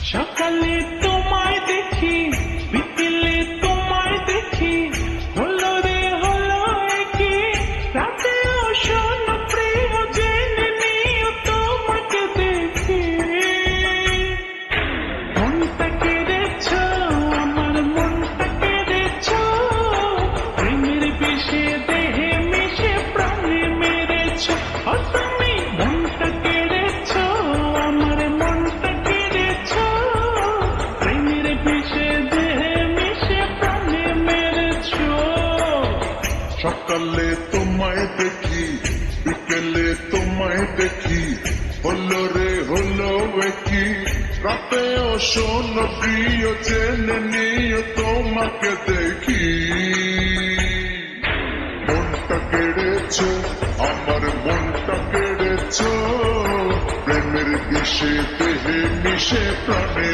সকালে তোমায় দেখি, বিকেলে তোমায় দেখি, হলো রে হলো কি রাতেও শোনো প্রিয় জেনে নিও তোমাকে দেখি। মনটা কেড়েছ, আমার মনটা কেড়েছ, প্রেমের বিষে দেহে মিশে প্রাণে মেরেছ। তুমি মনটা কেড়েছ, আমার মনটা কেড়েছ, প্রেমের বিষে দেহে মিশে প্রাণে মেরেছ। সকালে তোমায় দেখি, বিকেলে তোমায় দেখি, হলো রে হলো কি রাতেও শোনো প্রিয় জেনে নিও তোমাকে দেখি। মনটা কেড়েছ, আমার মনটা কেড়েছ, প্রেমের বিষে দেহে মিশে প্রাণে